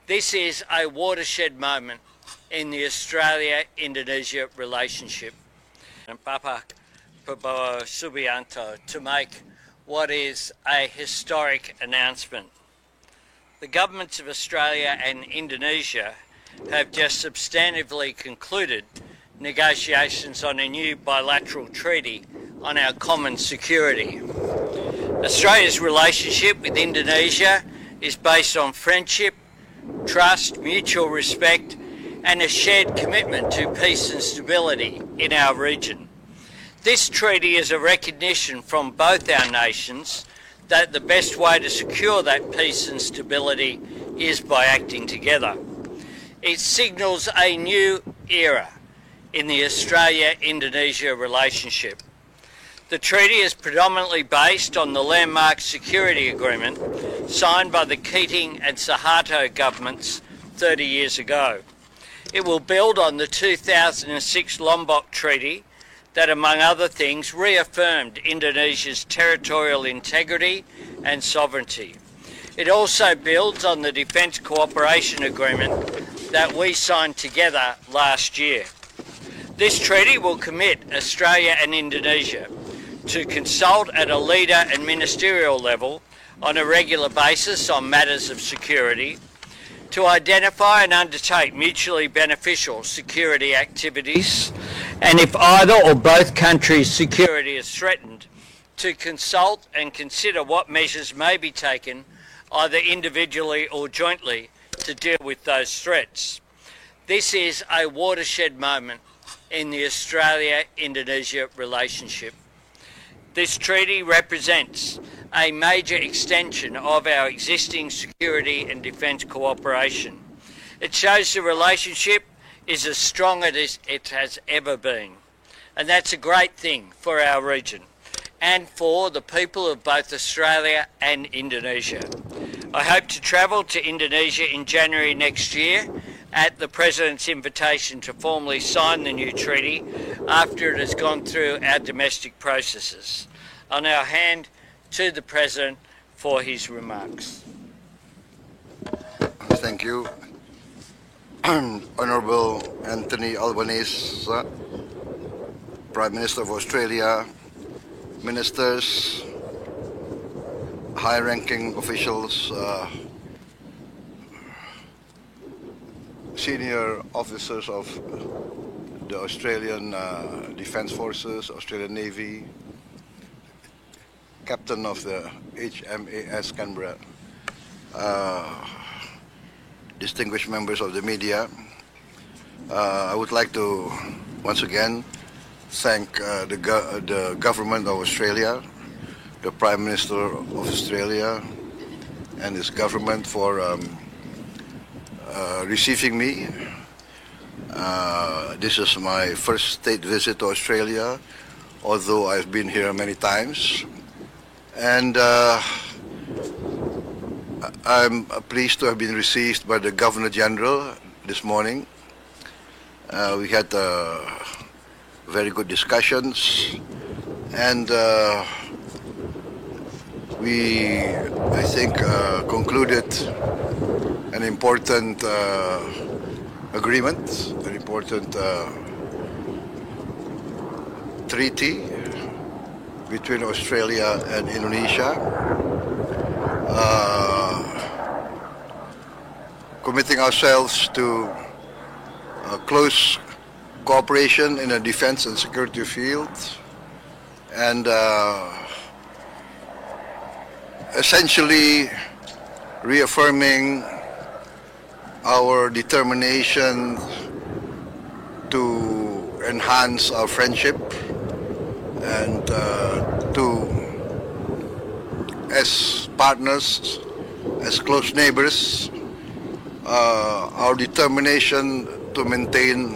This is a watershed moment in the Australia-Indonesia relationship. And Bapak Prabowo Subianto to make what is a historic announcement. The governments of Australia and Indonesia have just substantively concluded negotiations on a new bilateral treaty on our common security. Australia's relationship with Indonesia is based on friendship, trust, mutual respect, and a shared commitment to peace and stability in our region. This treaty is a recognition from both our nations that the best way to secure that peace and stability is by acting together. It signals a new era in the Australia-Indonesia relationship. The treaty is predominantly based on the landmark security agreement signed by the Keating and Suharto governments 30 years ago. It will build on the 2006 Lombok Treaty that, among other things, reaffirmed Indonesia's territorial integrity and sovereignty. It also builds on the Defence Cooperation Agreement that we signed together last year. This treaty will commit Australia and Indonesia to consult at a leader and ministerial level on a regular basis on matters of security, to identify and undertake mutually beneficial security activities, and if either or both countries' security is threatened, to consult and consider what measures may be taken, either individually or jointly, to deal with those threats. This is a watershed moment in the Australia-Indonesia relationship. This treaty represents a major extension of our existing security and defence cooperation. It shows the relationship is as strong as it has ever been. And that's a great thing for our region and for the people of both Australia and Indonesia. I hope to travel to Indonesia in January next year at the President's invitation to formally sign the new treaty after it has gone through our domestic processes. I'll now hand to the President for his remarks. Thank you. Honourable Anthony Albanese, Prime Minister of Australia, Ministers, high-ranking officials, senior officers of the Australian Defence Forces, Australian Navy, Captain of the HMAS Canberra, distinguished members of the media, I would like to once again thank the government of Australia, the Prime Minister of Australia and his government for receiving me. This is my first state visit to Australia, although I've been here many times. And I'm pleased to have been received by the Governor General this morning. We had very good discussions, and we, I think, concluded an important agreement, an important treaty between Australia and Indonesia, committing ourselves to close cooperation in the defense and security field, and essentially reaffirming our determination to enhance our friendship and to, as partners, as close neighbors, our determination to maintain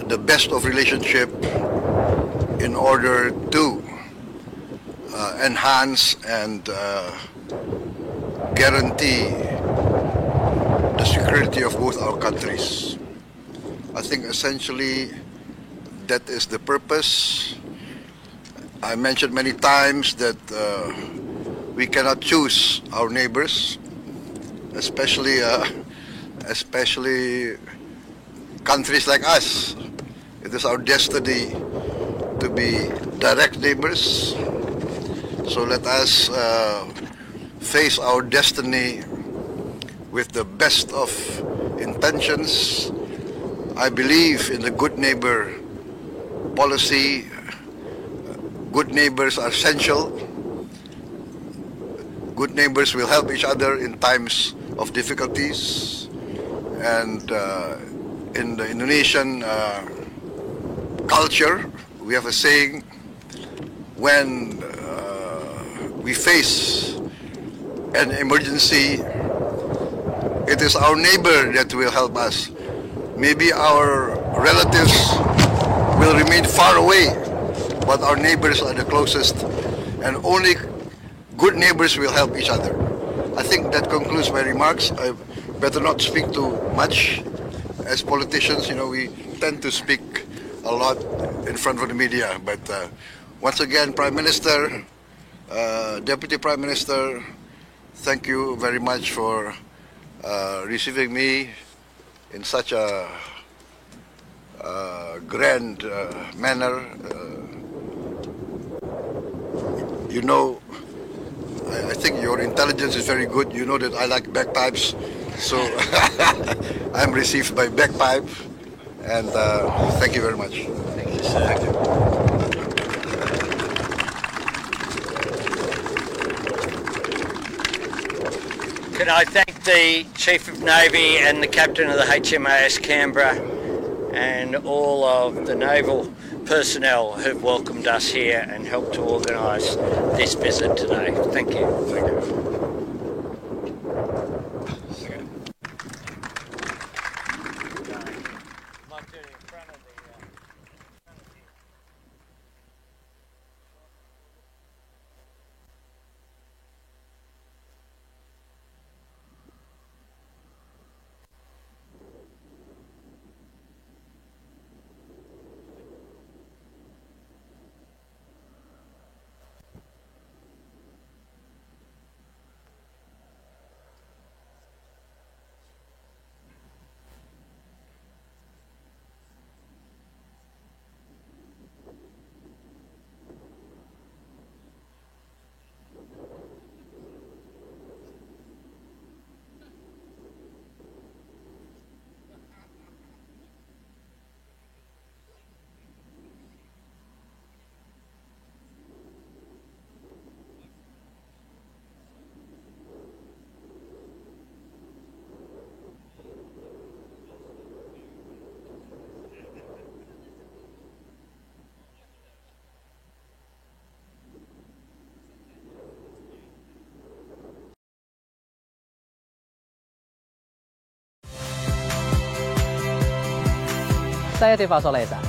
the best of relationship in order to enhance and guarantee the security of both our countries. I think essentially that is the purpose. I mentioned many times that we cannot choose our neighbors. especially countries like us. It is our destiny to be direct neighbors. So let us face our destiny with the best of intentions. I believe in the good neighbor policy. Good neighbors are essential. Good neighbors will help each other in times of difficulties. And in the Indonesian culture, we have a saying, when we face an emergency, it is our neighbor that will help us. Maybe our relatives will remain far away, but our neighbors are the closest, and only good neighbors will help each other. I think that concludes my remarks. I better not speak too much. As politicians, we tend to speak a lot in front of the media. But once again, Prime Minister, Deputy Prime Minister, thank you very much for receiving me in such a grand manner. I think your intelligence is very good. You know that I like bagpipes, so I'm received by bagpipe, and thank you very much. Thank you, sir. Thank you. Can I thank the Chief of Navy and the Captain of the HMAS Canberra and all of the naval personnel who've welcomed us here and helped to organise this visit today. Thank you. Thank you. Saya Tifa Solesa.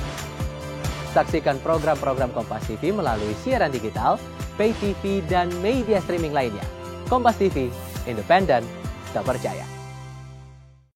Saksikan program-program Kompas TV melalui siaran digital, pay TV, dan media streaming lainnya. Kompas TV, independen, terpercaya.